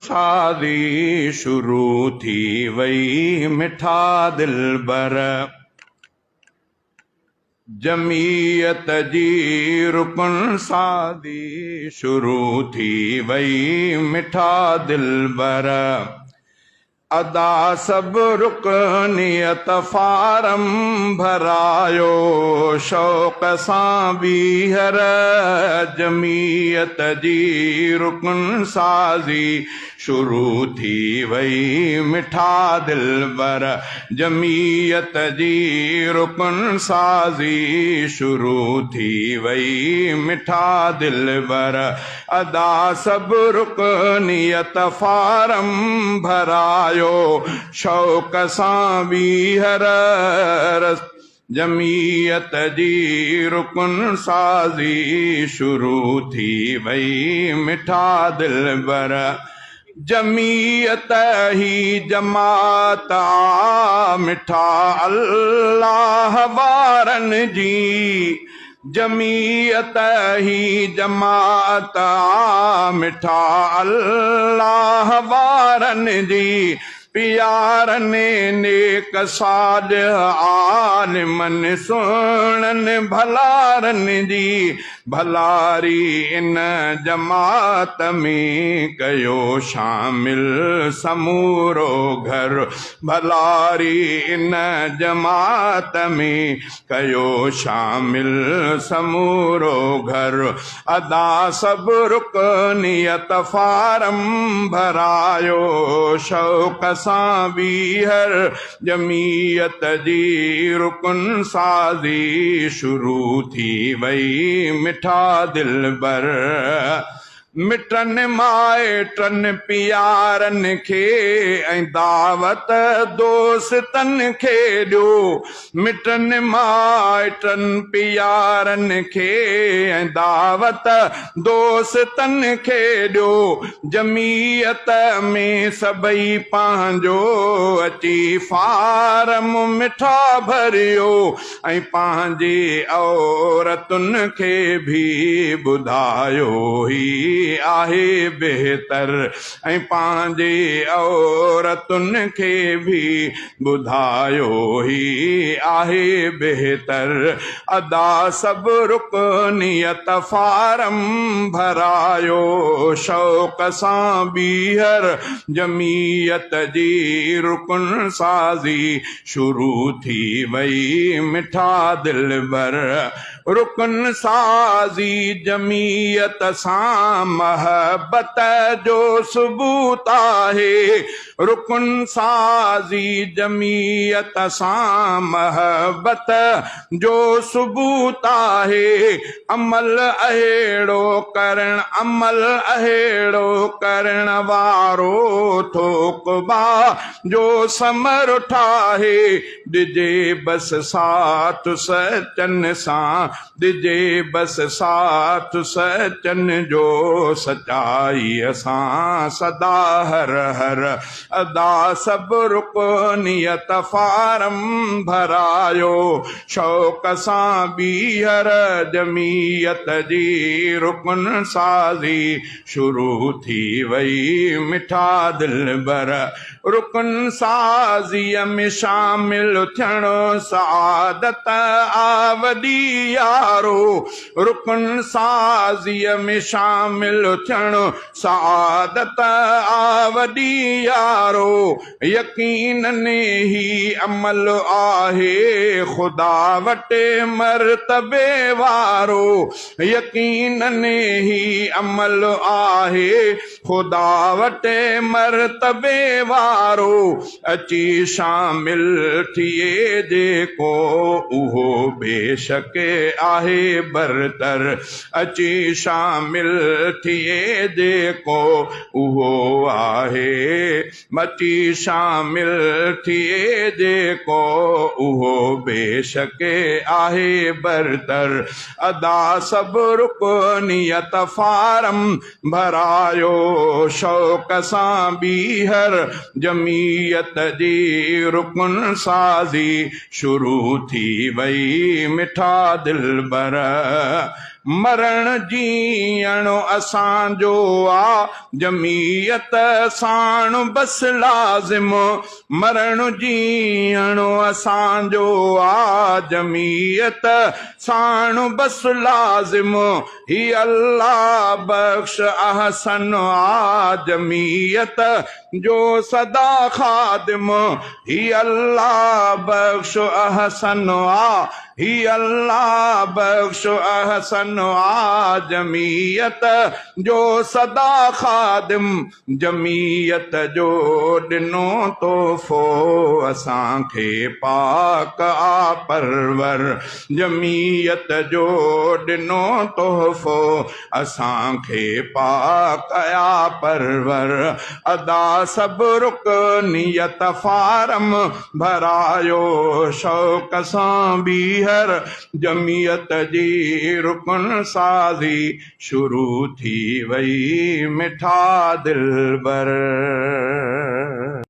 सादी शुरू थी वई मिठा दिलबर। जमीयत जी रुकन सादी शुरू थी वई मिठा दिलबर। अदा सब रुकनियत फारम भरायो शौक़ सां बीहर। जमीयत जी रुकन साज़ी शुरू थी वई मिठा दिलबर। जमीयत जी रुकन साज़ी शुरू थी वई मिठा दिलबर। अदा सब रुकनियत फारम भरायो शौक़ सां बीहर। जमीयत जी रुकन साज़ी शुरू थी वई मिठा दिलबर। जमीयत ही जमात मिठा अल्लाह वारन जी। जमीयत ही जमात मिठा अल्लाह वारन जी। प्यारने नेक साज आलिमन सुनन भलारन जी। भलारी इन जमात में कयो शामिल समूरो घर। भलारी इन जमात में कयो शामिल समूरो घर। अदा सब रुकनियत फारम भरायो शौक़ सां बीहर। जमीयत जी रुकन साज़ी शुरू थी वई मिठा दिलबर। मिटन माइटन प्यारन खे ऐं दावत दोस्तन खे ॾियो। मिटन माइटन प्यारन खे ऐं दावत दोस्तन खे ॾियो। जमीयत में सभई पंहिंजो अची फारम मिठा भरियो। ऐं पंहिंजे औरतुन खे बि ॿुधायो ही आहे बेहतर। ऐं पंहिंजे औरतुन खे बि ॿुधायो ही आहे बेहतर। अदा सब रुकनियत फारम भरायो शौक़ सां बीहर। जमीयत जी रुकन साज़ी शुरू थी वई मिठा दिलबर। रुकन साज़ी जमीयत सां महबत जो सबूत आहे। रुकन साज़ी जमीयत सां महबत जो सबूत आहे। अमल अहिड़ो करण अमल अहिड़ो करण वारो थोकबा जो समर ठाहे। ॾिजे बस साथ सचन सां ॾिजे बस साथ सचन जो। सचाईअ सां सदा हर हर। अदा सब रुकनियत फारम भरायो शौक़ सां बीहर। जमीयत जी रुकन साज़ी शुरू थी वई मिठा दिलबर। रुकन साज़ीअ में शामिल थियणो सआदत आवदी यारो। रुकन साज़ीअ में शामिल थियणो सआदत आवदी यारो। यकीनन ही अमल आहे खुदा वटे मर्तबे वारो। यकीनन ही अमल आहे खुदा वटे मर्तबे वारो। अची शामिल थिए जेको उहो बेशक आहे बरतर। अची शामिल थिए जेको उहो आहे। मची शामिल थिए जेको उहो बेशक आहे बरतर। अदा सब रुकनियत फारम भरायो शौक़ सां बीहर। जमीयत जी रुकन साज़ी शुरू थी वई मिठा दिलबर। मरण जीअणो असांजो आ जमीयत साण बस लाज़िम मरण जीअणो असांजो आ जमीयत साण बस लाज़िम ही अल्लाह बख्श अहसन आ जमीयत जो सदा खादिम ही अल्लाह बख्श अहसन आ ही अल्लाह बख्श अहसन आ जमीयत जो सदा खादिम जमीयत जो ॾिनो तोहफ़ो असांखे पाक आ परवर जमीयत जो ॾिनो तोहफ़ो असांखे पाक आ परवर अदा सभु रुकनियत फारम भरायो शौक़ सां बीहर जमीयत जी रुकन साज़ी शुरू थी वई मिठा दिलबर